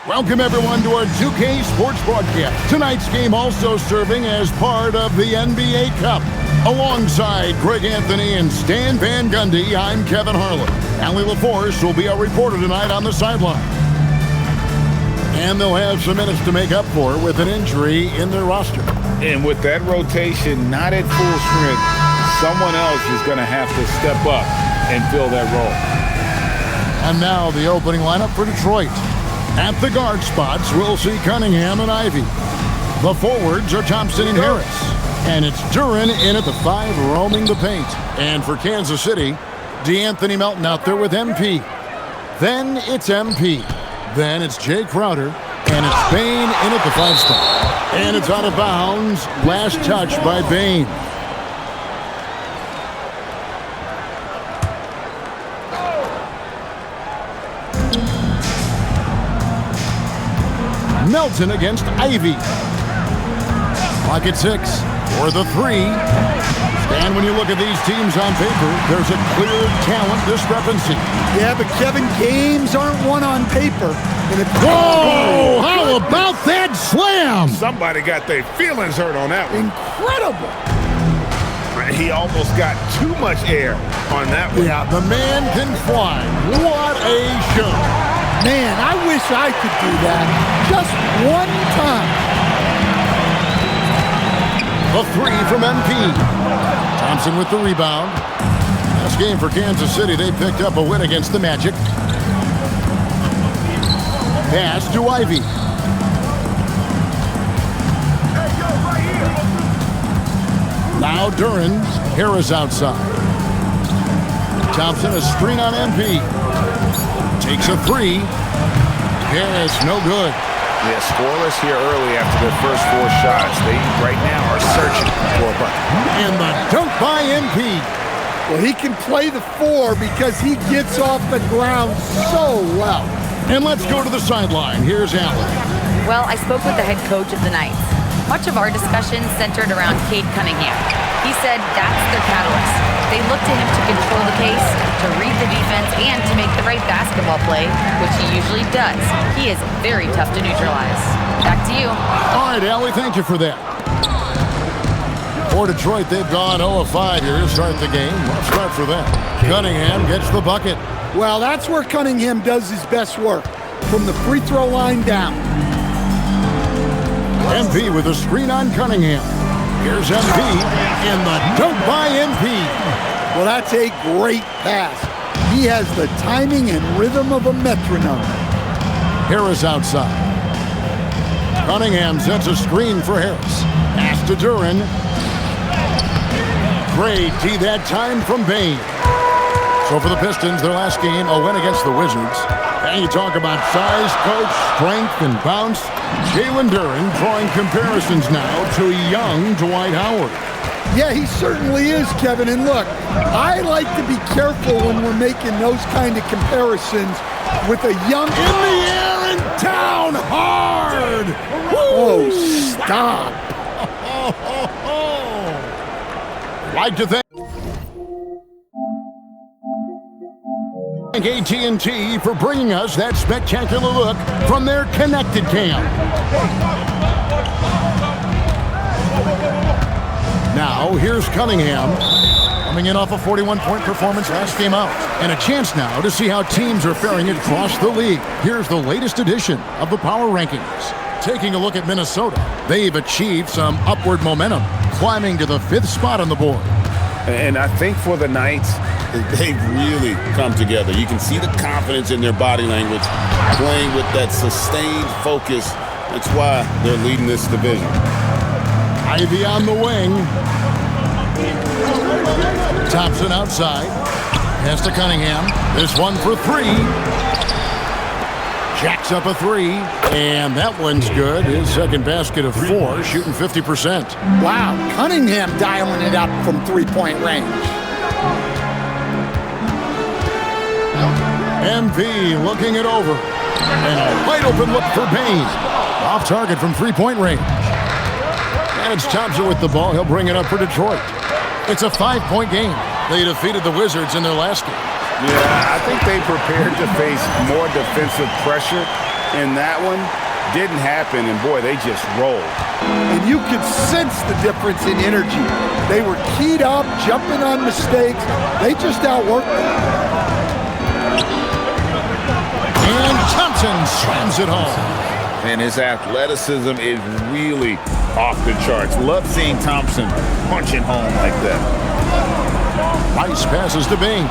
Welcome, everyone, to our 2K Sports broadcast. Tonight's game also serving as part of the NBA Cup. Alongside Greg Anthony and Stan Van Gundy, I'm Kevin Harlan. Allie LaForce will be our reporter tonight on the sideline. And they'll have some minutes to make up for with an injury in their roster. And with that rotation not at full strength, someone else is going to have to step up and fill that role. And now the opening lineup for Detroit. At the guard spots, we'll see Cunningham and Ivey. The forwards are Thompson and Harris. And it's Duren in at the 5, roaming the paint. And for Kansas City, DeAnthony Melton out there with MP. Then it's MP. Then it's Jay Crowder. And it's Bane in at the 5 spot. And it's out of bounds. Last touch by Bane. Melton against Ivey. Clock at 6 for the 3. And when you look at these teams on paper, there's a clear talent discrepancy. Yeah, but Kevin, games aren't won on paper. And whoa! How about that slam? Somebody got their feelings hurt on that one. Incredible. He almost got too much air on that one. Yeah, the man can fly. What a show. Man, I wish I could do that just one time. The 3 from MP. Thompson with the rebound. Last game for Kansas City, they picked up a win against the Magic. Pass to Ivey. Now Duren. Harris outside. Thompson a screen on MP. Takes a 3. Harris, no good. Yeah, scoreless here early after their first 4 shots. They right now are searching for a bucket. And the dunk by MP. Well, he can play the 4 because he gets off the ground so well. And let's go to the sideline. Here's Allen. Well, I spoke with the head coach of the Knights. Much of our discussion centered around Cade Cunningham. He said that's their catalyst. They look to him to control the pace, to read the defense, and to make the right basketball play, which he usually does. He is very tough to neutralize. Back to you. All right, Allie, thank you for that. For Detroit, they've gone 0 of 5 here to start the game. Let's start for them. Cunningham gets the bucket. Well, that's where Cunningham does his best work, from the free throw line down. MP with a screen on Cunningham. Here's MP, and the dunk by MP. Well, that's a great pass. He has the timing and rhythm of a metronome. Harris outside. Cunningham sets a screen for Harris. Pass to Duren. Great D that time from Bane. So for the Pistons, their last game, a win against the Wizards. And you talk about size, coach, strength, and bounce. Jalen Duren drawing comparisons now to young Dwight Howard. Yeah, he certainly is, Kevin. And look, I like to be careful when we're making those kind of comparisons with a young... In the air and down hard! Oh, stop. Like to thank AT&T for bringing us that spectacular look from their connected cam. Now, here's Cunningham, coming in off a 41-point performance last game out. And a chance now to see how teams are faring across the league. Here's the latest edition of the Power Rankings. Taking a look at Minnesota, they've achieved some upward momentum, climbing to the 5th spot on the board. And I think for the Knights, they've really come together. You can see the confidence in their body language, playing with that sustained focus. That's why they're leading this division. Ivey on the wing. Thompson outside. Pass to Cunningham. This one for 3. Jacks up a 3. And that one's good. His second basket of 4, shooting 50%. Wow, Cunningham dialing it up from 3-point range. MP looking it over. And a wide open look for Bane. Off target from 3-point range. And it's Thompson with the ball. He'll bring it up for Detroit. It's a 5-point game. They defeated the Wizards in their last game. Yeah, I think they prepared to face more defensive pressure And that one didn't happen, and boy, they just rolled. And you could sense the difference in energy. They were keyed up, jumping on mistakes. They just outworked them. And Thompson slams it home. And his athleticism is really off the charts. Love seeing Thompson punching home like that. Rice passes to Bain.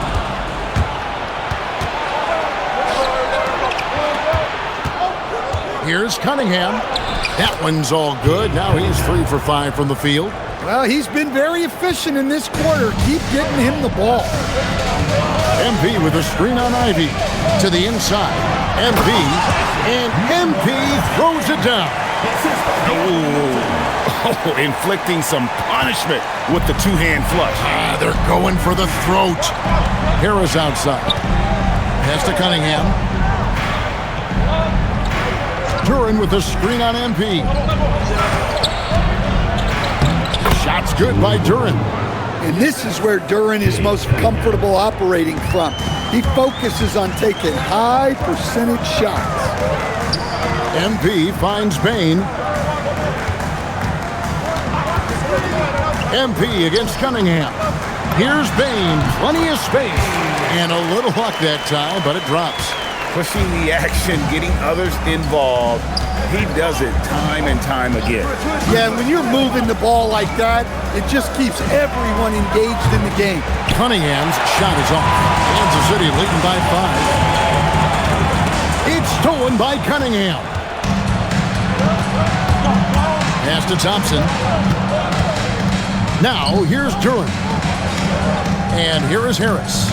Here's Cunningham. That one's all good. Now he's 3 for 5 from the field. Well, he's been very efficient in this quarter. Keep getting him the ball. MP with a screen on Ivy. To the inside. MP. And MP throws it down. Oh, inflicting some punishment with the two-hand flush. They're going for the throat. Harris outside. Pass to Cunningham. Duran with the screen on MP. Shot's good by Duran. And this is where Duran is most comfortable operating from. He focuses on taking high percentage shots. MP finds Bain. MP against Cunningham. Here's Bain. Plenty of space. And a little luck that time, but it drops. Pushing the action, getting others involved. He does it time and time again. Yeah, when you're moving the ball like that, it just keeps everyone engaged in the game. Cunningham's shot is off. Kansas City leading by 5. It's stolen by Cunningham. Pass to Thompson. Now here's Duran. And here is Harris.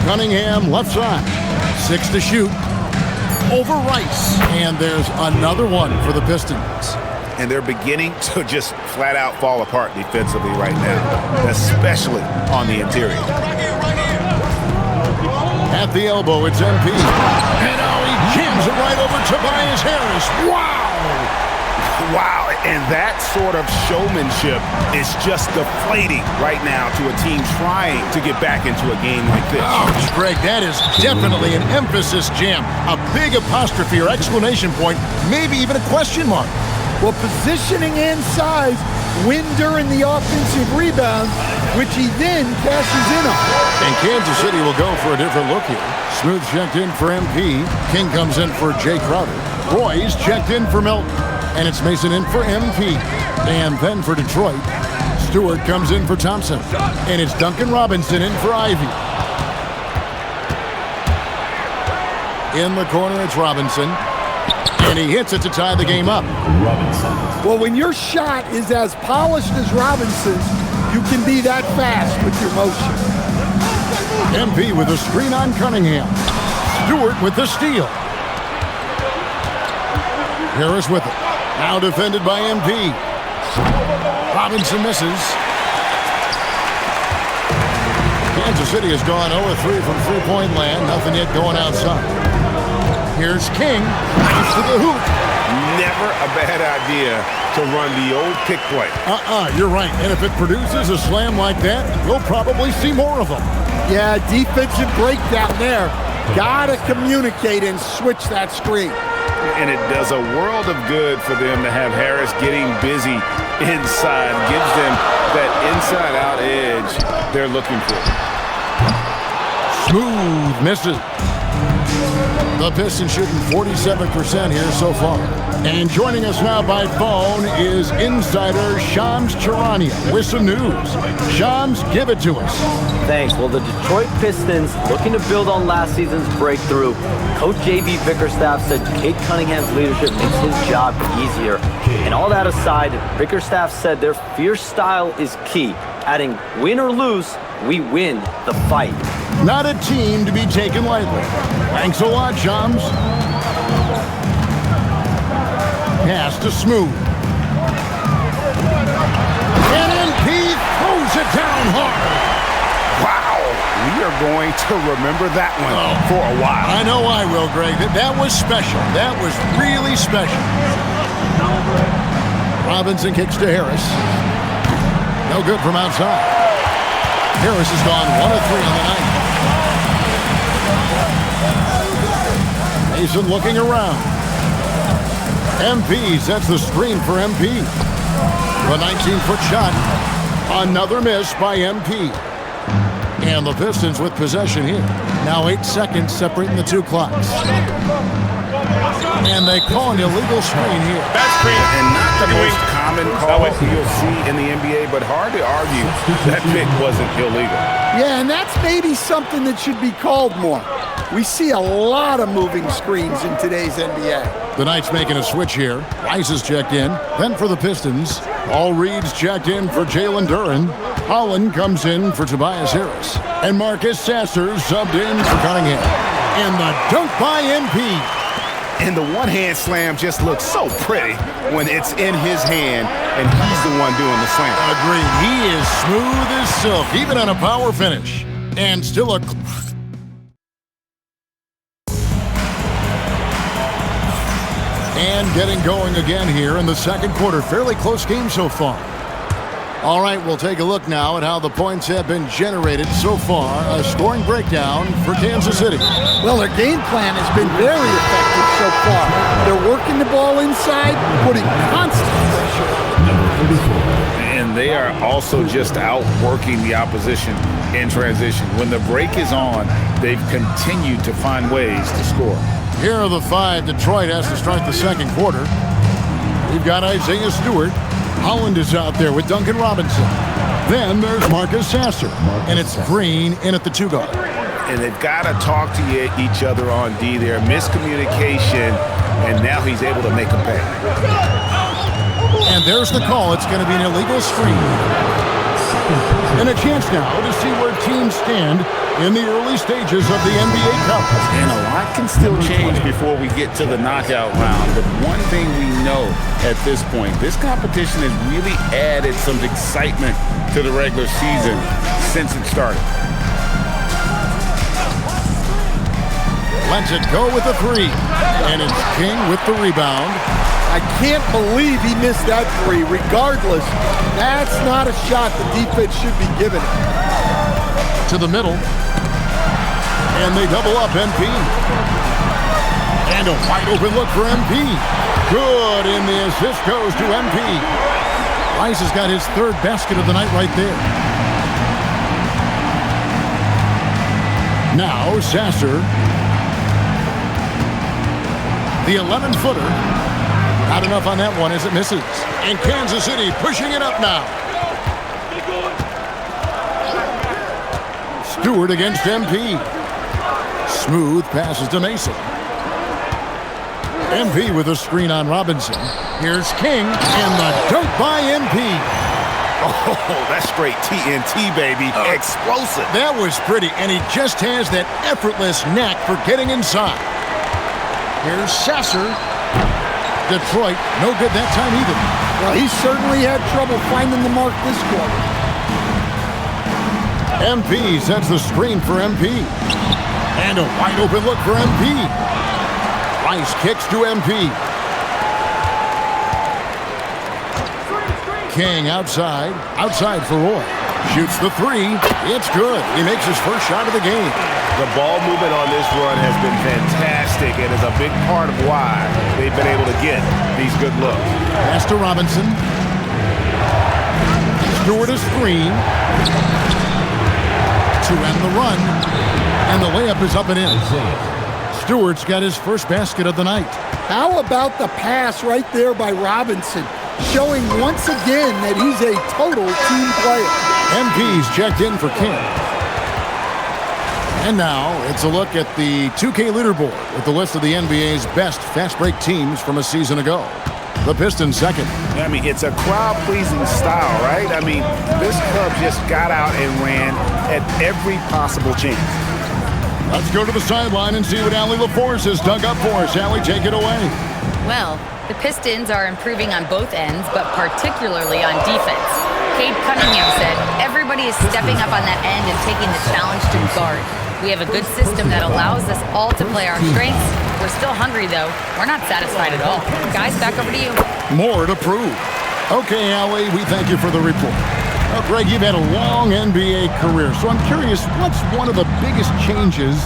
Cunningham left side. 6 to shoot. Over Rice. And there's another one for the Pistons. And they're beginning to just flat out fall apart defensively right now, especially on the interior. At the elbow, it's MP. And now he jams it right over Tobias Harris. Wow! Wow, and that sort of showmanship is just deflating right now to a team trying to get back into a game like this. Oh, Greg, that is definitely an emphasis jam. A big apostrophe or exclamation point, maybe even a question mark. Well, positioning and size win during the offensive rebound, which he then cashes in on. And Kansas City will go for a different look here. Smooth checked in for MP. King comes in for Jay Crowder. Roy's checked in for Milton. And it's Mason in for MP. And then for Detroit, Stewart comes in for Thompson. And it's Duncan Robinson in for Ivy. In the corner, it's Robinson. And he hits it to tie the game up. Well, when your shot is as polished as Robinson's, you can be that fast with your motion. MP with a screen on Cunningham. Stewart with the steal. Harris with it. Now defended by MP. Robinson misses. Kansas City has gone 0-3 from three-point land. Nothing yet going outside. Here's King. Nice to the hoop. Never a bad idea to run the old pick play. You're right. And if it produces a slam like that, we'll probably see more of them. Yeah, defensive breakdown there. Gotta communicate and switch that screen. And it does a world of good for them to have Harris getting busy inside. Gives them that inside-out edge they're looking for. Smooth misses. The Pistons shooting 47% here so far. And joining us now by phone is insider Shams Charania with some news. Shams, give it to us. Thanks. Well, the Detroit Pistons looking to build on last season's breakthrough. Coach J.B. Bickerstaff said Cade Cunningham's leadership makes his job easier. And all that aside, Bickerstaff said their fierce style is key, adding win or lose, we win the fight. Not a team to be taken lightly. Thanks a lot, Shams. Pass to Smooth. And MP throws it down hard. Wow, we are going to remember that one for a while. I know I will, Greg. That was special. That was really special. Robinson kicks to Harris. No good from outside. Harris has gone 1 of 3 on the night. Tyson looking around. MP sets the screen for MP. The 19-foot shot. Another miss by MP. And the Pistons with possession here. Now 8 seconds separating the two clocks. And they call an illegal screen here. That's screen, and not the most common call you'll see in the NBA, but hard to argue that pick wasn't illegal. Yeah, and that's maybe something that should be called more. We see a lot of moving screens in today's NBA. The Knights making a switch here. Rice is checked in. Then for the Pistons, all Reed's checked in for Jalen Duren. Holland comes in for Tobias Harris. And Marcus Sasser subbed in for Cunningham. And the dunk by MP. And the one-hand slam just looks so pretty when it's in his hand, and he's the one doing the slam. Agreed. He is smooth as silk, even on a power finish. And still a... And getting going again here in the second quarter. Fairly close game so far. All right, we'll take a look now at how the points have been generated so far. A scoring breakdown for Kansas City. Well, their game plan has been very effective so far. They're working the ball inside, putting constant pressure. And they are also just outworking the opposition in transition. When the break is on, they've continued to find ways to score. Here are the 5 Detroit has to start the second quarter. We've got Isaiah Stewart. Holland is out there with Duncan Robinson. Then there's Marcus Sasser. And it's Green in at the 2 guard. And they've got to talk to each other on D there. Miscommunication, and now he's able to make a pay. And there's the call. It's going to be an illegal screen. And a chance now to see where teams stand in the early stages of the NBA Cup. And a lot can still change before we get to the knockout round. But one thing we know at this point, this competition has really added some excitement to the regular season since it started. Lets it go with the 3. And it's King with the rebound. I can't believe he missed that 3. Regardless, that's not a shot the defense should be giving it. To the middle. And they double up MP. And a wide open look for MP. Good, and the assist goes to MP. Rice has got his 3rd basket of the night right there. Now Sasser. The 11-footer. Not enough on that one as it misses. And Kansas City pushing it up now. Stewart against MP. Smooth passes to Mason. MP with a screen on Robinson. Here's King, and the dunk by MP. Oh, that's straight TNT, baby. Explosive. That was pretty, and he just has that effortless knack for getting inside. Here's Sasser. Detroit, no good that time either. Well, he certainly had trouble finding the mark this quarter. MP sets the screen for MP. And a wide open look for MP. Rice kicks to MP. King outside for Roy. Shoots the 3. It's good. He makes his first shot of the game. The ball movement on this run has been fantastic and is a big part of why they've been able to get these good looks. Pass to Robinson. Stewart a screen. To end the run. And the layup is up and in. Stewart's got his first basket of the night. How about the pass right there by Robinson, showing once again that he's a total team player. MP's checked in for King. And now it's a look at the 2K leaderboard with the list of the NBA's best fast break teams from a season ago. The Pistons second. I mean, it's a crowd-pleasing style, right? I mean, this club just got out and ran at every possible chance. Let's go to the sideline and see what Allie LaForce has dug up for us. Allie, take it away. Well, the Pistons are improving on both ends, but particularly on defense. Cade Cunningham said, everybody is stepping up on that end and taking the challenge to guard. We have a good system that allows us all to play our strengths. We're still hungry, though. We're not satisfied at all. Guys, back over to you. More to prove. Okay, Allie, we thank you for the report. Greg, you've had a long NBA career, so I'm curious, what's one of the biggest changes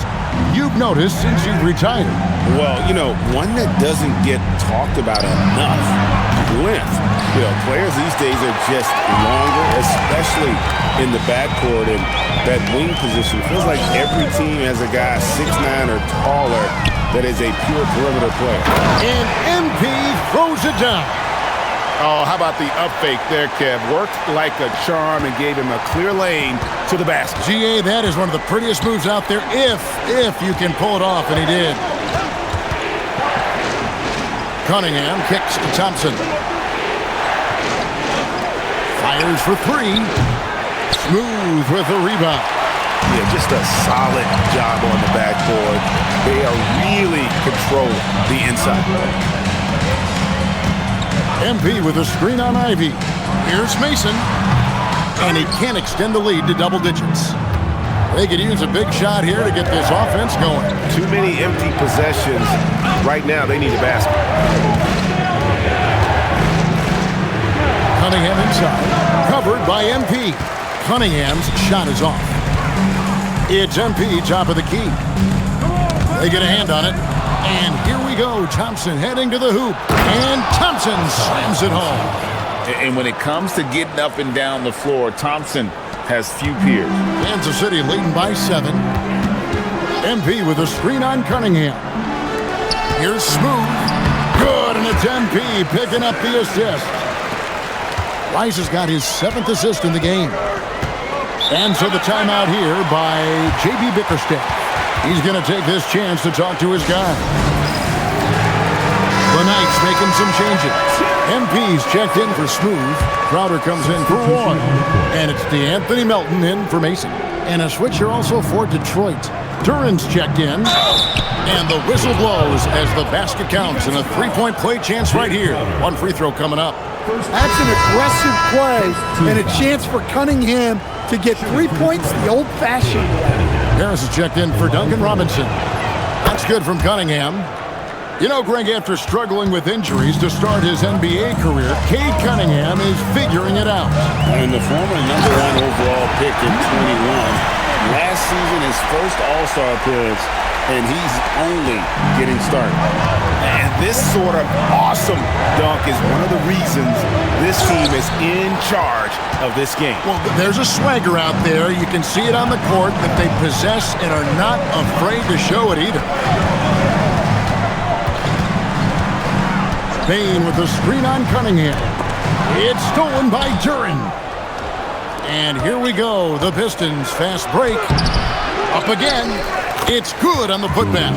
you've noticed since you've retired? Well, one that doesn't get talked about enough, length. Players these days are just longer, especially in the backcourt, and that wing position. Feels like every team has a guy 6'9" or taller that is a pure perimeter player. And MP throws it down. Oh, how about the up fake there, Kev? Worked like a charm and gave him a clear lane to the basket. GA, that is one of the prettiest moves out there if you can pull it off, and he did. Cunningham kicks to Thompson. Fires for three. Smooth with the rebound. Yeah, just a solid job on the backboard. They are really controlling the inside. MP with a screen on Ivy. Here's Mason. And he can't extend the lead to double digits. They could use a big shot here to get this offense going. Too many empty possessions. Right now, they need a basket. Cunningham inside. Covered by MP. Cunningham's shot is off. It's MP, top of the key. They get a hand on it. And here we go. Thompson heading to the hoop. And Thompson slams it home. And when it comes to getting up and down the floor, Thompson has few peers. Kansas City leading by 7. MP with a screen on Cunningham. Here's Smooth. Good, and it's MP picking up the assist. Rice has got his 7th assist in the game. And so the timeout here by J.B. Bickerstaff. He's going to take this chance to talk to his guy. The Knights making some changes. MP's checked in for Smooth. Crowder comes in for Roy. And it's DeAnthony Melton in for Mason. And a switch here also for Detroit. Duran's checked in. And the whistle blows as the basket counts. And a three-point play chance right here. One free throw coming up. That's an aggressive play and a chance for Cunningham to get 3 points the old-fashioned way. Harris is checked in for Duncan Robinson. That's good from Cunningham. Greg, after struggling with injuries to start his NBA career, Cade Cunningham is figuring it out. And the former number 1 overall pick in 21, last season his first All-Star appearance, and he's only getting started. And this sort of awesome dunk is one of the reasons this team is in charge of this game. Well, there's a swagger out there. You can see it on the court that they possess and are not afraid to show it either. Bain with the screen on Cunningham. It's stolen by Duran. And here we go. The Pistons fast break. Up again. It's good on the putback.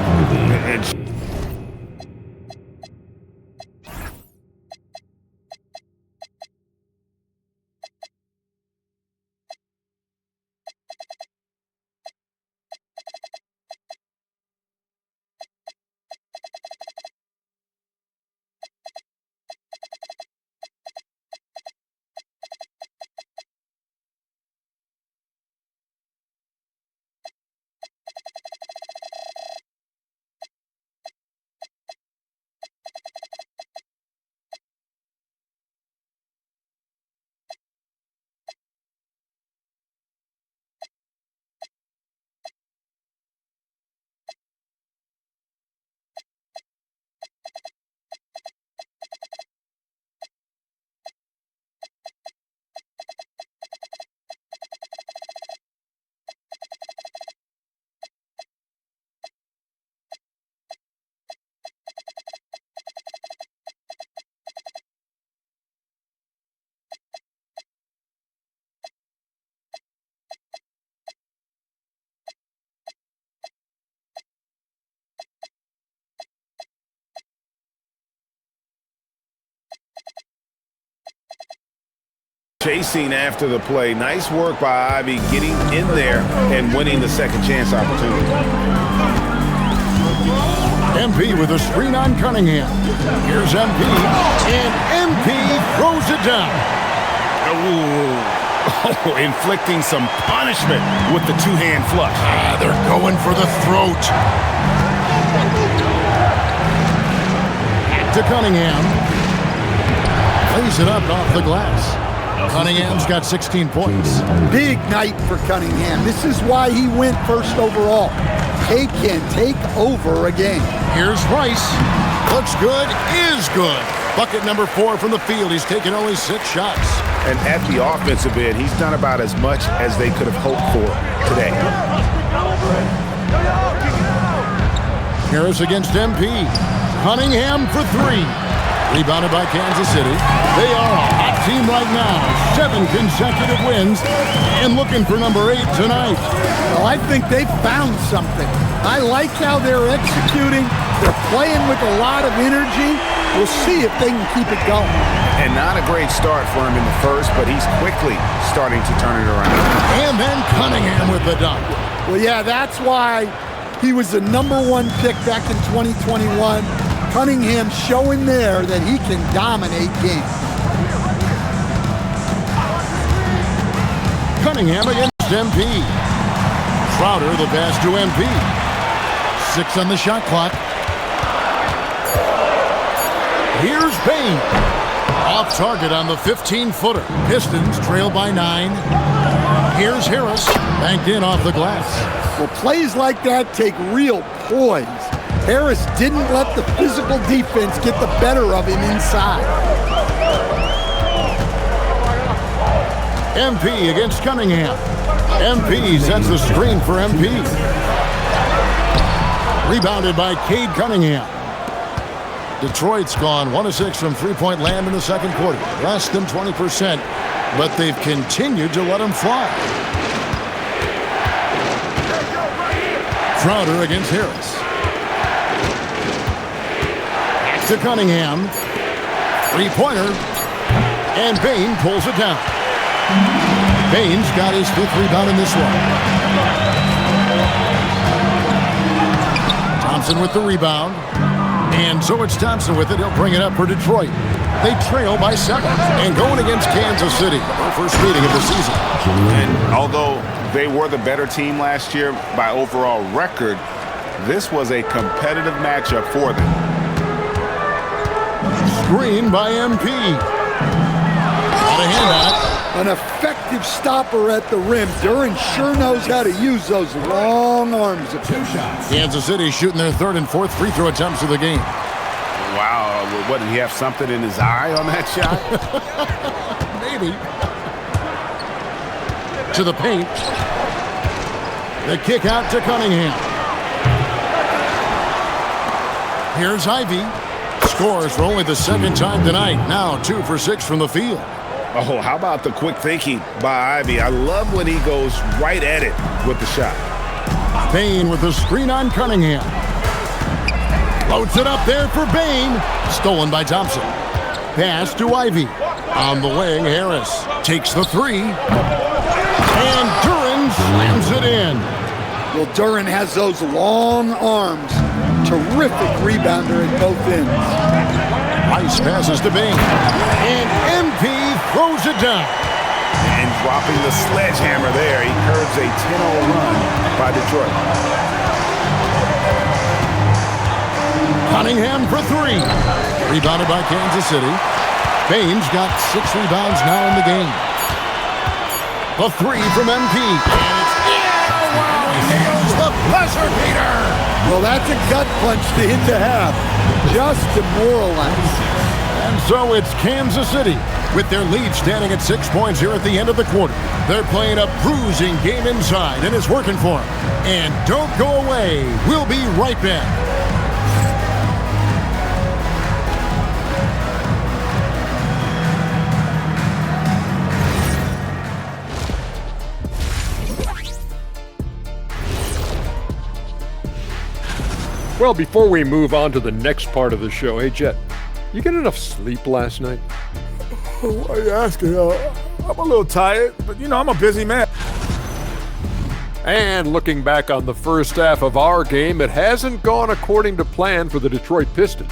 Chasing after the play. Nice work by Ivy getting in there and winning the second chance opportunity. MP with a screen on Cunningham. Here's MP. And MP throws it down. Oh, inflicting some punishment with the two-hand flush. They're going for the throat. Back to Cunningham. Plays it up off the glass. Cunningham's got 16 points. Big night for Cunningham. This is why he went first overall. they can take over a game. Here's Rice. Looks good, is good. Bucket number 4 from the field. He's taken only 6 shots. And at the offensive end, he's done about as much as they could have hoped for today. Harris against MP. Cunningham for 3. Rebounded by Kansas City. They are a hot team right now. 7 consecutive wins and looking for number 8 tonight. Well, I think they've found something. I like how they're executing. They're playing with a lot of energy. We'll see if they can keep it going. And not a great start for him in the first, but he's quickly starting to turn it around. And then Cunningham with the dunk. Well, yeah, that's why he was the #1 pick back in 2021. Cunningham showing there that he can dominate games. Cunningham against MP. Crowder the pass to MP. 6 on the shot clock. Here's Bain. Off target on the 15-footer. Pistons trail by 9. Here's Harris. Banked in off the glass. Well, plays like that take real poise. Harris didn't let the physical defense get the better of him inside. MP against Cunningham. MP sets the screen for MP. Rebounded by Cade Cunningham. Detroit's gone 1 of 6 from three-point land in the second quarter. Less than 20%, but they've continued to let them fly. Crowder against Harris. To Cunningham. Three-pointer. And Bain pulls it down. Bain's got his 5th rebound in this one. Thompson with the rebound. And so it's Thompson with it. He'll bring it up for Detroit. They trail by 7 and going against Kansas City. Their first meeting of the season. And although they were the better team last year by overall record, this was a competitive matchup for them. Screen by MP. Got a handout. An effective stopper at the rim. Duran sure knows how to use those long arms of his. Kansas City shooting their 3rd and 4th free throw attempts of the game. Wow, what, did he have something in his eye on that shot? Maybe. To the paint. The kick out to Cunningham. Here's Ivy. Scores for only the 2nd time tonight. Now 2 for 6 from the field. Oh, how about the quick thinking by Ivy? I love when he goes right at it with the shot. Bain with the screen on Cunningham. Floats it up there for Bain. Stolen by Thompson. Pass to Ivy. On the wing, Harris takes the 3. And Duran slams it in. Well, Duran has those long arms. Terrific rebounder at both ends. Rice passes to Bain. And MP throws it down. And dropping the sledgehammer there, he curbs a 10-0 run by Detroit. Cunningham for 3. Rebounded by Kansas City. Bain's got 6 rebounds now in the game. The 3 from MP. And it's in! Here's the buzzer beater! Well, that's a gut punch to hit the half. Just demoralized. And so it's Kansas City with their lead standing at 6 points here at the end of the quarter. They're playing a bruising game inside, and it's working for them. And don't go away. We'll be right back. Well, before we move on to the next part of the show, hey, Jet, you get enough sleep last night? Why are you asking? I'm a little tired, but I'm a busy man. And looking back on the first half of our game, it hasn't gone according to plan for the Detroit Pistons.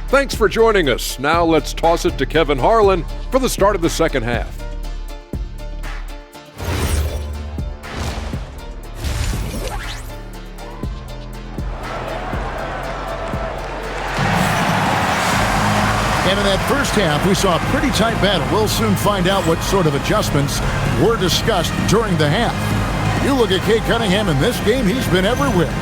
Thanks for joining us. Now let's toss it to Kevin Harlan for the start of the second half. And in that first half, we saw a pretty tight battle. We'll soon find out what sort of adjustments were discussed during the half. You look at Cade Cunningham in this game, he's been everywhere.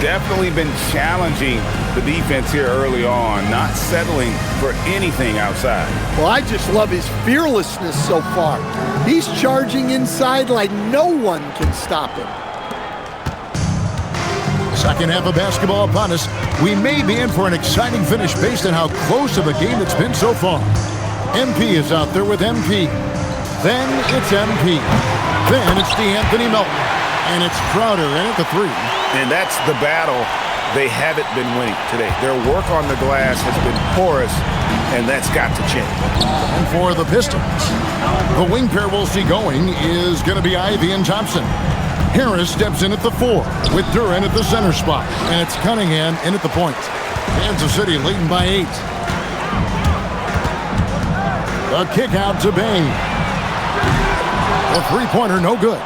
Definitely been challenging the defense here early on, not settling for anything outside. Well, I just love his fearlessness so far. He's charging inside like no one can stop him. Second half of basketball upon us. We may be in for an exciting finish based on how close of a game it's been so far. MP is out there with MP. Then it's MP. Then it's DeAnthony Melton. And it's Crowder in at the three. And that's the battle they haven't been winning today. Their work on the glass has been porous, and that's got to change. And for the Pistons, the wing pair we'll see going is going to be Ivy and Thompson. Harris steps in at the 4 with Duren at the center spot. And it's Cunningham in at the point. Kansas City leading by 8. The kick out to Bain. A three-pointer, no good.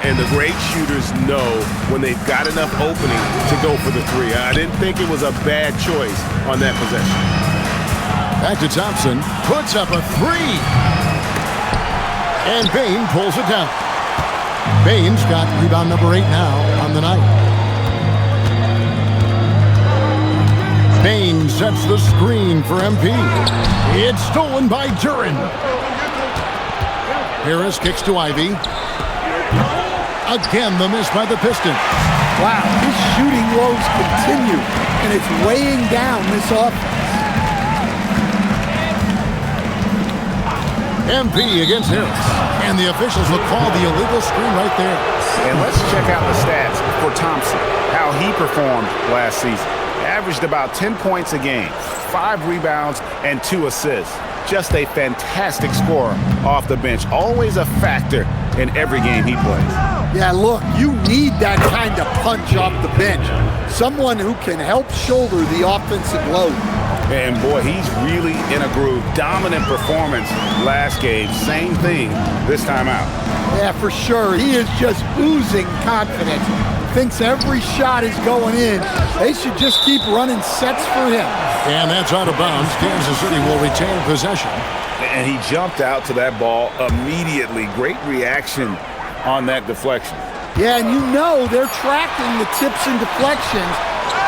And the great shooters know when they've got enough opening to go for the 3. I didn't think it was a bad choice on that possession. Back to Thompson. Puts up a 3. And Bain pulls it down. Bain's got rebound number 8 now on the night. Bain sets the screen for MP. It's stolen by Duren. Harris kicks to Ivy. Again, the miss by the Pistons. Wow, his shooting woes continue, and it's weighing down this offense. MP against Harris. And the officials will call the illegal screen right there. And let's check out the stats for Thompson, how he performed last season. Averaged about 10 points a game, 5 rebounds, and 2 assists. Just a fantastic scorer off the bench. Always a factor in every game he plays. Yeah, look, you need that kind of punch off the bench. Someone who can help shoulder the offensive load. And boy, he's really in a groove. Dominant performance last game. Same thing this time out. Yeah, for sure. He is just oozing confidence. Thinks every shot is going in. They should just keep running sets for him. And that's out of bounds. Kansas City will retain possession. And he jumped out to that ball immediately. Great reaction on that deflection. Yeah, and you know they're tracking the tips and deflections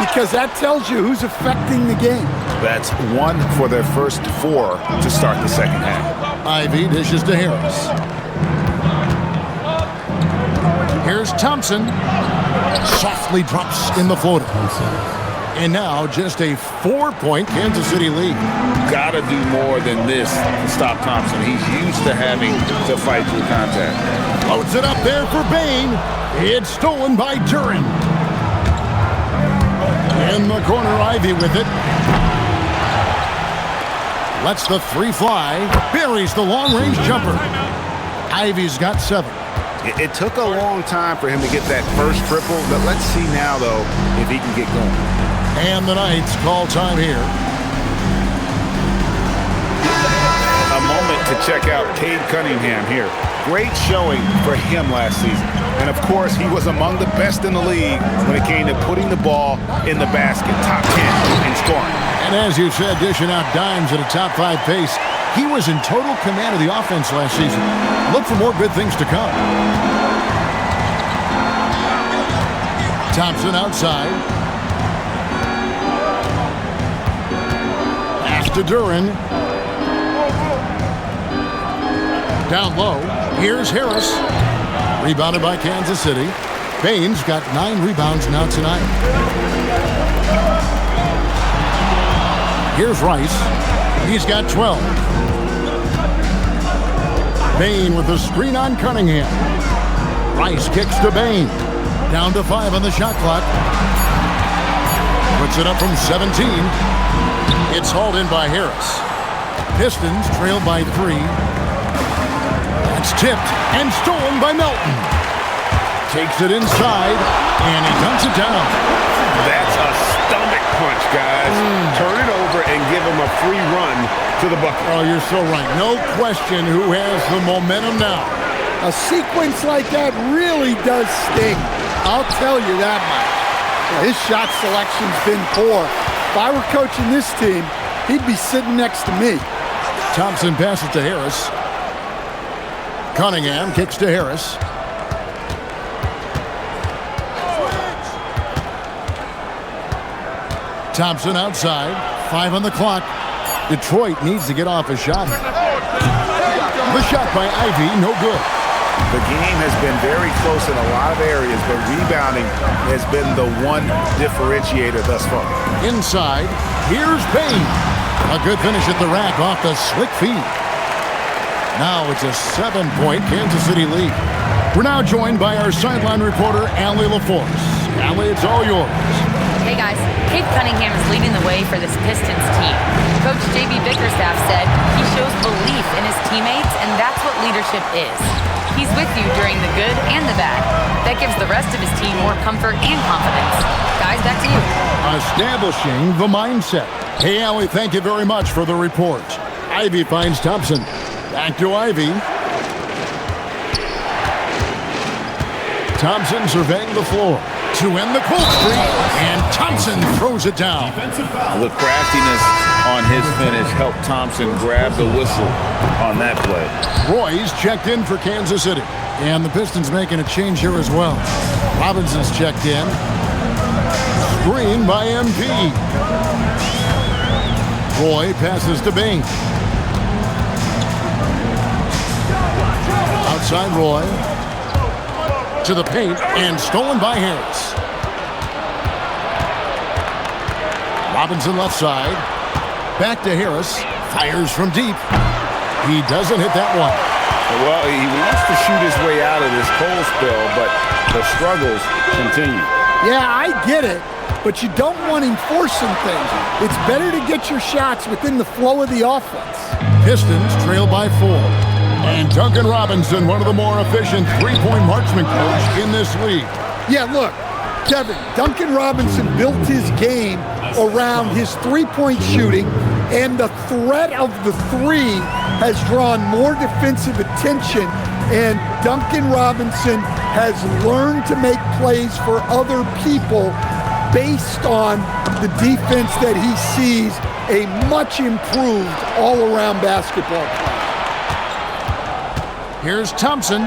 because that tells you who's affecting the game. That's 1 for their first 4 to start the second half. Ivy dishes to Harris. Here's Thompson. Softly drops in the floater. And now just a 4-point Kansas City lead. Gotta do more than this to stop Thompson. He's used to having to fight through contact. Loads it up there for Bain. It's stolen by Duren. In the corner, Ivy with it. Lets the 3 fly. Buries the long-range jumper. Ivy's got 7. It took a long time for him to get that first triple, but let's see now, though, if he can get going. And the Knights call time here. A moment to check out Cade Cunningham here. Great showing for him last season. And, of course, he was among the best in the league when it came to putting the ball in the basket. Top 10 in scoring. And as you said, dishing out dimes at a top 5 pace. He was in total command of the offense last season. Look for more good things to come. Thompson outside. Pass to Duren. Down low. Here's Harris. Rebounded by Kansas City. Bain's got 9 rebounds now tonight. Here's Rice. He's got 12. Bain with the screen on Cunningham. Rice kicks to Bain. Down to 5 on the shot clock. Puts it up from 17. It's hauled in by Harris. Pistons trail by 3. It's tipped and stolen by Melton. Takes it inside, and he dunks it down. That's a stomach punch, guys. Turn it over and give him a free run to the bucket. Oh, you're so right. No question who has the momentum now. A sequence like that really does sting. I'll tell you that much. Well, his shot selection's been poor. If I were coaching this team, he'd be sitting next to me. Thompson passes to Harris. Cunningham kicks to Harris. Thompson outside. 5 on the clock. Detroit needs to get off a shot. The shot by Ivy, no good. The game has been very close in a lot of areas, but rebounding has been the one differentiator thus far. Inside, here's Payne. A good finish at the rack off the slick feed. Now it's a 7-point Kansas City lead. We're now joined by our sideline reporter, Allie LaForce. Allie, it's all yours. Hey guys, Cade Cunningham is leading the way for this Pistons team. Coach J.B. Bickerstaff said he shows belief in his teammates, and that's what leadership is. He's with you during the good and the bad. That gives the rest of his team more comfort and confidence. Guys, back to you. Establishing the mindset. Hey, Allie, thank you very much for the report. Ivy finds Thompson. Back to Ivy. Thompson surveying the floor to end the cold streak, and Thompson throws it down. The craftiness on his finish helped Thompson grab the whistle on that play. Roy's checked in for Kansas City, and the Pistons making a change here as well. Robinson's checked in. Screen by MP. Roy passes to Bain. Outside Roy. To the paint, and stolen by Harris. Robinson left side. Back to Harris. Fires from deep. He doesn't hit that one. Well, he wants to shoot his way out of this cold spell, but the struggles continue. Yeah, I get it, but you don't want him forcing things. It's better to get your shots within the flow of the offense. Pistons trail by 4. And Duncan Robinson, one of the more efficient three-point marksman coach in this league. Yeah, look, Kevin, Duncan Robinson built his game around his three-point shooting, and the threat of the three has drawn more defensive attention, and Duncan Robinson has learned to make plays for other people based on the defense that he sees a much improved all-around basketball player. Here's Thompson,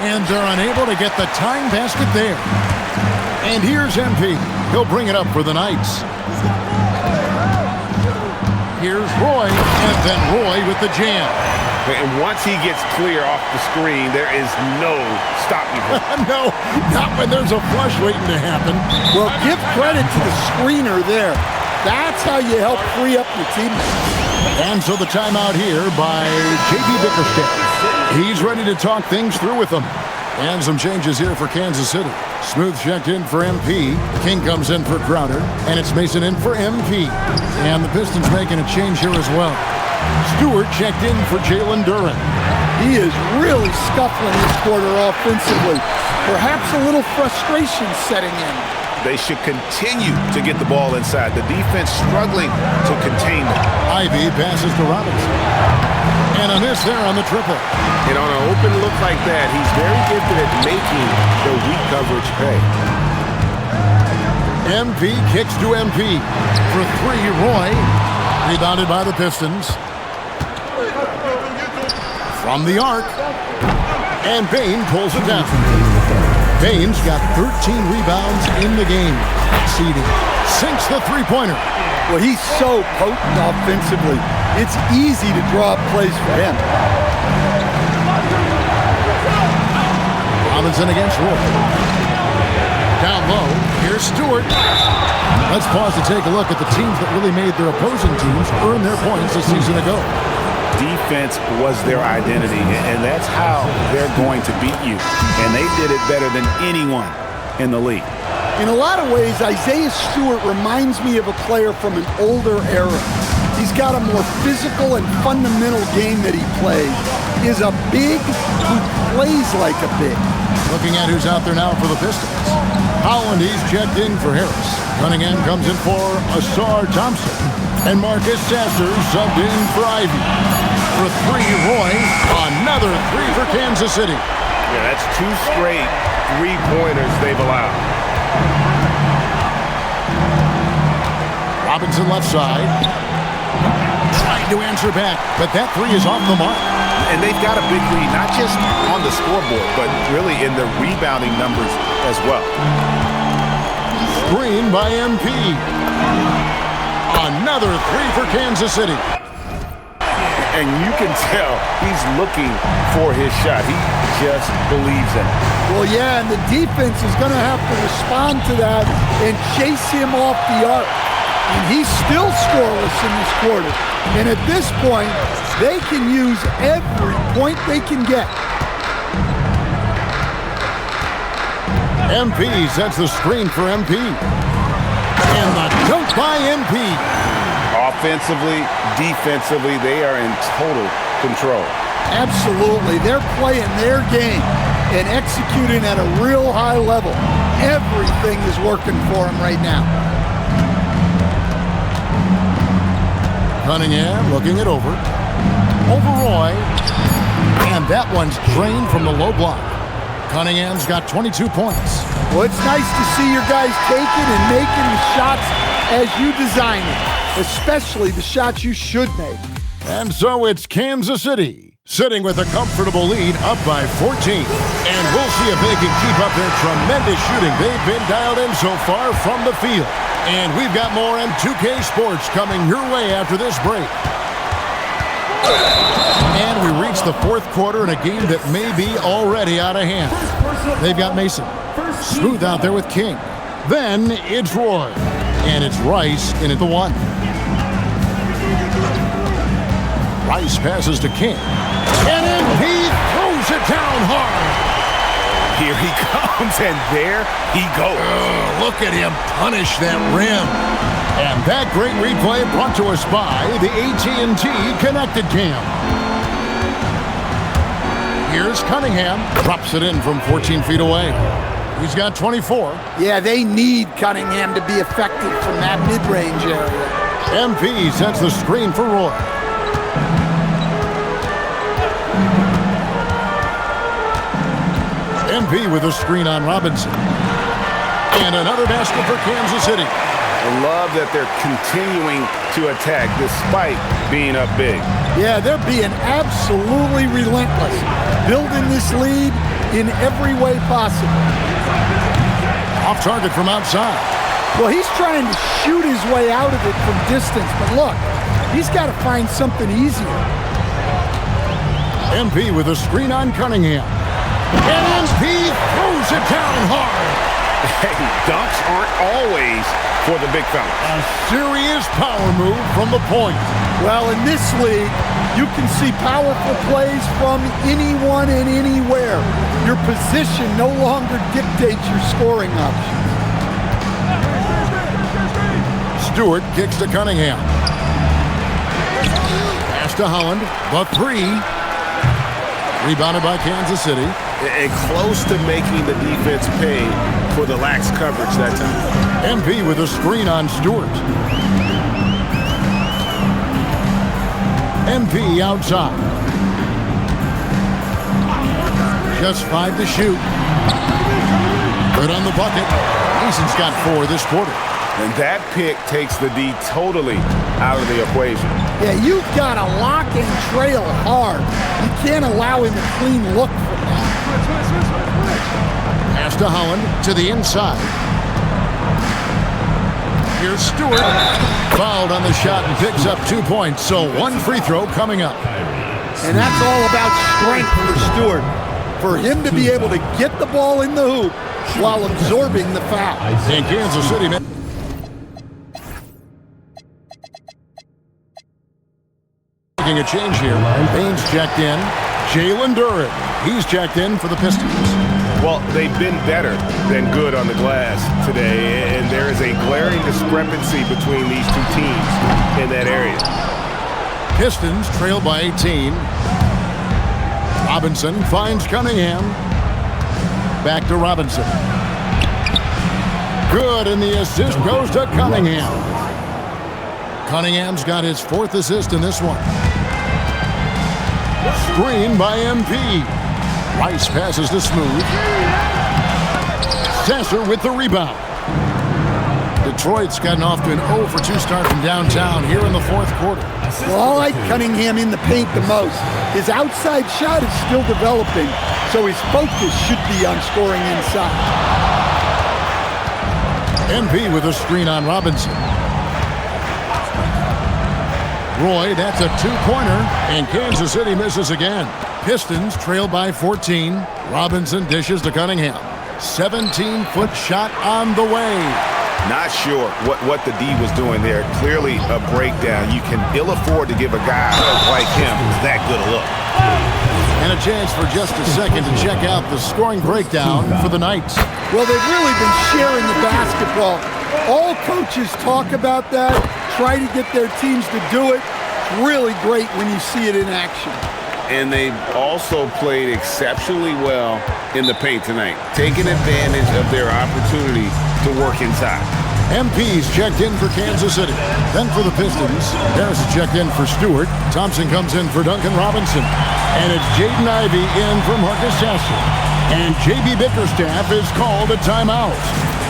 and they're unable to get the tying basket there. And here's MP. He'll bring it up for the Knights. Here's Roy, and then Roy with the jam. And once he gets clear off the screen, there is no stopping him. No, not when there's a flush waiting to happen. Well, give credit to the screener there. That's how you help free up your teammates. And so the timeout here by J.B. Bickerstaff. He's ready to talk things through with them. And some changes here for Kansas City. Smooth checked in for MP. King comes in for Crowder. And it's Mason in for MP. And the Pistons making a change here as well. Stewart checked in for Jalen Duren. He is really scuffling this quarter offensively. Perhaps a little frustration setting in. They should continue to get the ball inside. The defense struggling to contain them. Ivy passes to Robinson. And a miss there on the triple. And on an open look like that, he's very gifted at making the weak coverage pay. MP kicks to MP. For 3, Roy. Rebounded by the Pistons. From the arc. And Bain pulls it down. Bain's got 13 rebounds in the game. Exceeding. Sinks the three-pointer. Well, he's so potent offensively. It's easy to draw up plays for him. Robinson against Roy. Down low. Here's Stewart. Let's pause to take a look at the teams that really made their opposing teams earn their points a season ago. Defense was their identity, and that's how they're going to beat you. And they did it better than anyone in the league. In a lot of ways, Isaiah Stewart reminds me of a player from an older era. He's got a more physical and fundamental game that he plays. Is a big who plays like a big. Looking at who's out there now for the Pistons. Holland, he's checked in for Harris. Cunningham comes in for Asar Thompson. And Marcus Sasser subbed in for Ivy. For 3, Roy. Another 3 for Kansas City. Yeah, that's 2 straight three-pointers they've allowed. Robinson left side. Trying to answer back, but that 3 is off the mark. And they've got a big lead, not just on the scoreboard, but really in the rebounding numbers as well. screen by MP. Another three for Kansas City. And you can tell he's looking for his shot. He just believes in it. Well, yeah, and the defense is going to have to respond to that and chase him off the arc. And he's still scoreless in this quarter. And at this point, they can use every point they can get. MP sets the screen for MP. And the dunk by MP. Offensively, defensively, they are in total control. Absolutely. They're playing their game and executing at a real high level. Everything is working for them right now. Cunningham looking it over. Over Roy. And that one's drained from the low block. Cunningham's got 22 points. Well, it's nice to see your guys taking and making the shots as you design it, especially the shots you should make. And so it's Kansas City, sitting with a comfortable lead up by 14. And we'll see if they can keep up their tremendous shooting they've been dialed in so far from the field. And we've got more M2K Sports coming your way after this break. And we reach the fourth quarter in a game that may be already out of hand. They've got Mason. Smooth out there with King. Then it's Roy. And it's Rice in at the one. Rice passes to King. And MP throws it down hard. Here he comes, and there he goes. Look at him punish that rim. And that great replay brought to us by the AT&T Connected Cam. Here's Cunningham. Drops it in from 14 feet away. He's got 24. Yeah, they need Cunningham to be effective from that mid-range area. MP sets the screen for Roy. MP with a screen on Robinson. And another basket for Kansas City. I love that they're continuing to attack despite being up big. Yeah, they're being absolutely relentless, building this lead in every way possible. Off target from outside. Well, he's trying to shoot his way out of it from distance, but look, he's got to find something easier. MP with a screen on Cunningham. And MP throws it down hard. Hey, dunks aren't always for the big fella. A serious power move from the point. Well, in this league, you can see powerful plays from anyone and anywhere. Your position no longer dictates your scoring options. Stewart kicks to Cunningham. Pass to Holland. The three. Rebounded by Kansas City. And close to making the defense pay for the lax coverage that time. MP with a screen on Stewart. MP outside. Just 5 to shoot. Good on the bucket. Mason's got 4 this quarter. And that pick takes the D totally out of the equation. Yeah, you've got to lock and trail hard. You can't allow him a clean look from that. Pass to Holland to the inside. Here's Stewart. Fouled on the shot and picks up 2 points. So 1 free throw coming up. And that's all about strength for Stewart. For him to be able to get the ball in the hoop while absorbing the foul. In Kansas City, man. Making a change here. Baines checked in. Jalen Duren. He's checked in for the Pistons. Well, they've been better than good on the glass today, and there is a glaring discrepancy between these two teams in that area. Pistons trail by 18. Robinson finds Cunningham. Back to Robinson. Good, and the assist goes to Cunningham. Cunningham's got his 4th assist in this one. Screen by MP. Rice passes to Smooth. Sasser with the rebound. Detroit's gotten off to an 0 for 2 start from downtown here in the 4th quarter. Well, I like Cunningham in the paint the most. His outside shot is still developing, so his focus should be on scoring inside. MP with a screen on Robinson. Roy, that's a two-pointer, and Kansas City misses again. Pistons trail by 14. Robinson dishes to Cunningham. 17-foot shot on the way. Not sure what the D was doing there. Clearly a breakdown. You can ill afford to give a guy like him that good a look. And a chance for just a second to check out the scoring breakdown for the Knights. Well, they've really been sharing the basketball. All coaches talk about that, try to get their teams to do it. It's really great when you see it in action. And they've also played exceptionally well in the paint tonight, taking advantage of their opportunity to work inside. MP's checked in for Kansas City. Then for the Pistons, Harris is checked in for Stewart. Thompson comes in for Duncan Robinson. And it's Jaden Ivey in for Marcus Sasser. And J.B. Bickerstaff is called a timeout.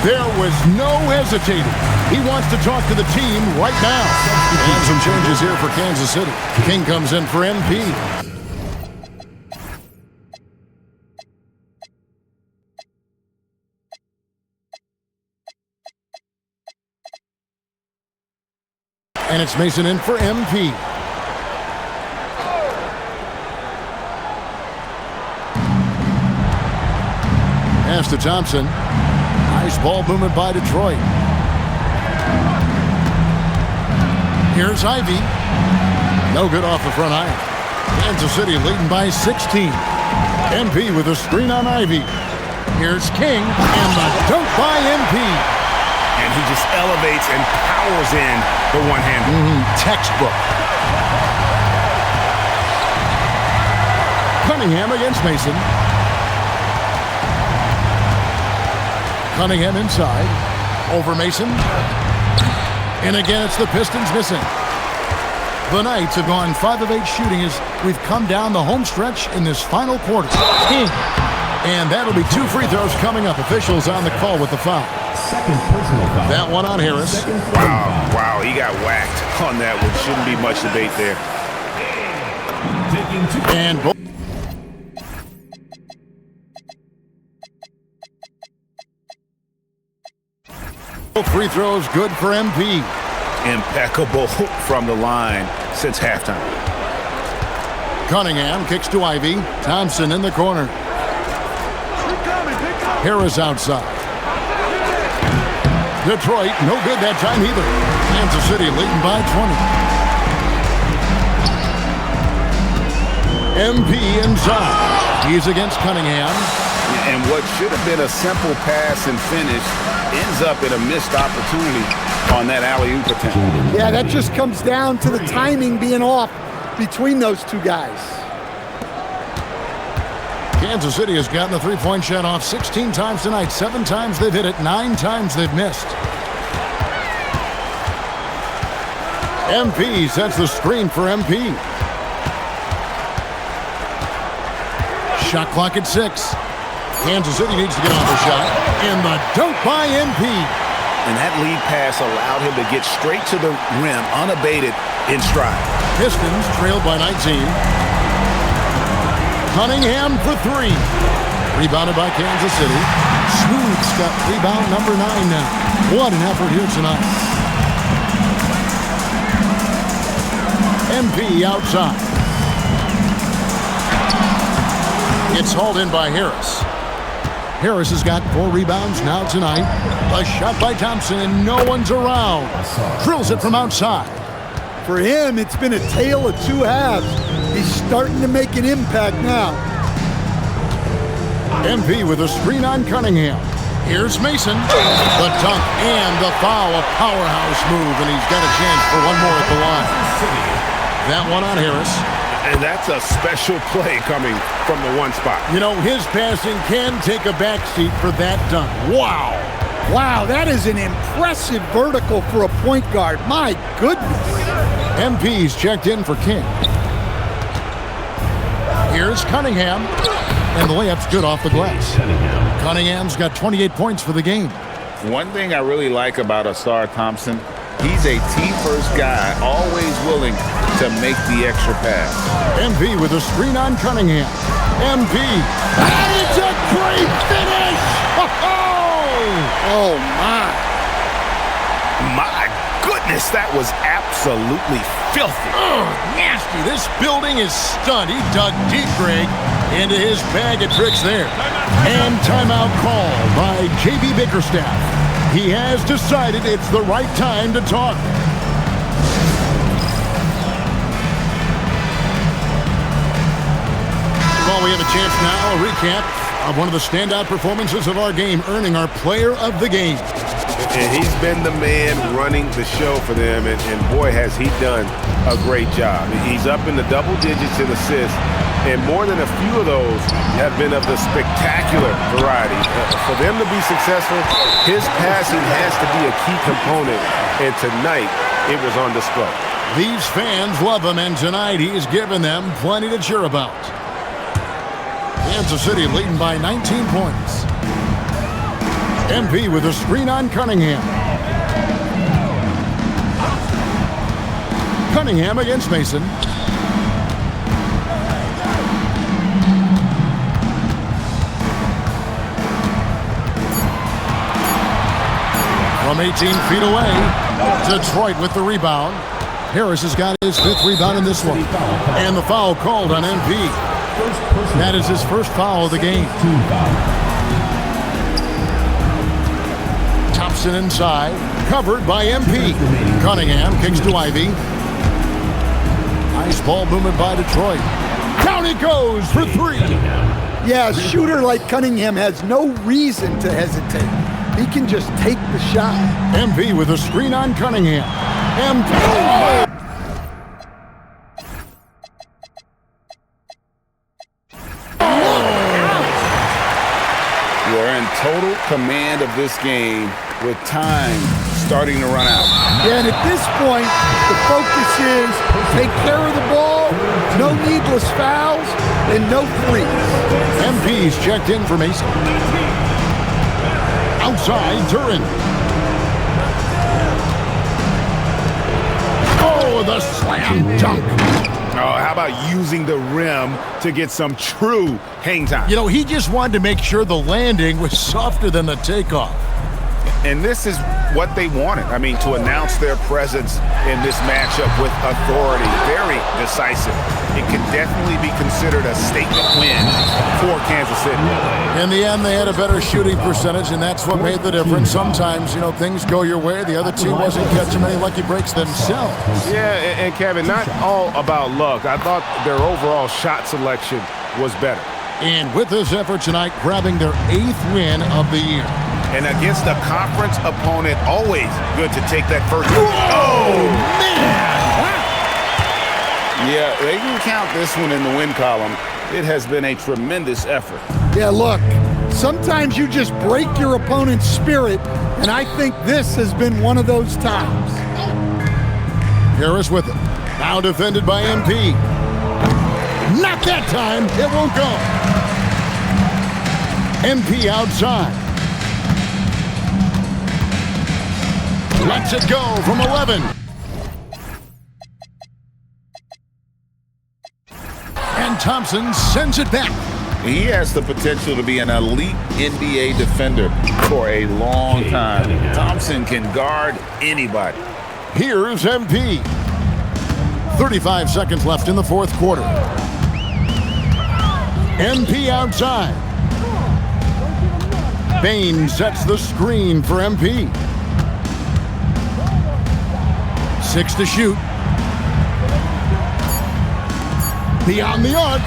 There was no hesitating. He wants to talk to the team right now. And some changes here for Kansas City. King comes in for MP. And it's Mason in for MP. Pass to Thompson. Nice ball movement by Detroit. Here's Ivey. No good off the front iron. Kansas City leading by 16. MP with a screen on Ivey. Here's King, and the dunk by MP. And he just elevates and powers in the one-hander. Textbook. Cunningham against Mason. Cunningham inside. Over Mason. And again, it's the Pistons missing. The Knights have gone 5 of 8 shooting as we've come down the home stretch in this final quarter. And that'll be 2 free throws coming up. Officials on the call with the foul. Second personal foul. That one on Harris. Wow, he got whacked on that one. Shouldn't be much debate there. And both. Both free throws good for MP. Impeccable from the line since halftime. Cunningham kicks to Ivey. Thompson in the corner. Harris outside. Detroit, no good that time either. Kansas City leading by 20. MP inside. He's against Cunningham. And what should have been a simple pass and finish ends up in a missed opportunity on that alley-oop attempt. Yeah, that just comes down to the timing being off between those two guys. Kansas City has gotten the three-point shot off 16 times tonight. 7 times they've hit it, 9 times they've missed. MP sets the screen for MP. Shot clock at 6. Kansas City needs to get off the shot. And the dunk by MP. And that lead pass allowed him to get straight to the rim unabated in stride. Pistons trailed by 19. Cunningham for 3. Rebounded by Kansas City. Smooth's got rebound number 9 now. What an effort here tonight. MP outside. It's hauled in by Harris. Harris has got 4 rebounds now tonight. A shot by Thompson, and no one's around. Drills it from outside. For him, it's been a tale of 2 halves. He's starting to make an impact now. MP with a screen on Cunningham. Here's Mason. The dunk and the foul. A powerhouse move, and he's got a chance for one more at the line. That one on Harris. And that's a special play coming from the one spot. You know, his passing can take a backseat for that dunk. Wow. Wow, that is an impressive vertical for a point guard. My goodness. MP's checked in for King. Here's Cunningham. And the layup's good off the glass. Cunningham's got 28 points for the game. One thing I really like about Asar Thompson, he's a team-first guy, always willing to make the extra pass. MP with a screen on Cunningham. MP. And it's a great finish! Oh, Oh, my. My goodness, that was absolutely filthy. Oh, nasty. This building is stunned. He dug deep, Greg, into his bag of tricks there. And timeout called by J.B. Bickerstaff. He has decided it's the right time to talk. Well, we have a chance now, a recap of one of the standout performances of our game, earning our player of the game. And he's been the man running the show for them, and boy, has he done a great job. He's up in the double digits in assists, and more than a few of those have been of the spectacular variety. For them to be successful, his passing has to be a key component, and tonight it was on display. These fans love him, and tonight he's given them plenty to cheer about. Kansas City leading by 19 points. MP with a screen on Cunningham. Cunningham against Mason. From 18 feet away, Detroit with the rebound. Harris has got his 5th rebound in this one. And the foul called on MP. That is his first foul of the game. Thompson inside, covered by MP. Cunningham kicks to Ivy. Nice ball movement by Detroit. Down he goes for 3. Yeah, a shooter like Cunningham has no reason to hesitate. He can just take the shot. MP with a screen on Cunningham. MP. We're in total command of this game with time starting to run out. Yeah, and at this point, the focus is take care of the ball, no needless fouls, and no threes. MP's checked in for Mason. Outside, Duran. Oh, the slam dunk. Oh, how about using the rim to get some true hang time? You know, he just wanted to make sure the landing was softer than the takeoff. And this is what they wanted. I mean, to announce their presence in this matchup with authority. Very decisive. It can definitely be considered a statement win for Kansas City. In the end, they had a better shooting percentage, and that's what made the difference. Sometimes, you know, things go your way. The other team wasn't catching many lucky breaks themselves. Yeah, and Kevin, not all about luck. I thought their overall shot selection was better. And with this effort tonight, grabbing their 8th win of the year. And against a conference opponent, always good to take that first. Oh, man! Yeah, they can count this one in the win column. It has been a tremendous effort. Yeah, look, sometimes you just break your opponent's spirit, and I think this has been one of those times. Harris with it. Now defended by MP. Not that time. It won't go. MP outside. Lets it go from 11. And Thompson sends it back. He has the potential to be an elite NBA defender for a long time. Thompson can guard anybody. Here's MP. 35 seconds left in the 4th quarter. MP outside. Bain sets the screen for MP. 6 to shoot. Beyond the arc.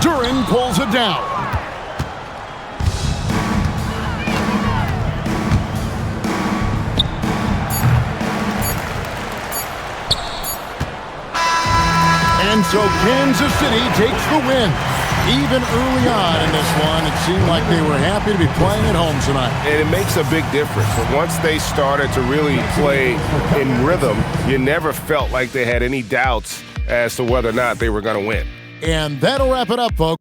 Duran pulls it down. And so Kansas City takes the win. Even early on in this one, it seemed like they were happy to be playing at home tonight. And it makes a big difference. But once they started to really play in rhythm, you never felt like they had any doubts as to whether or not they were going to win. And that'll wrap it up, folks.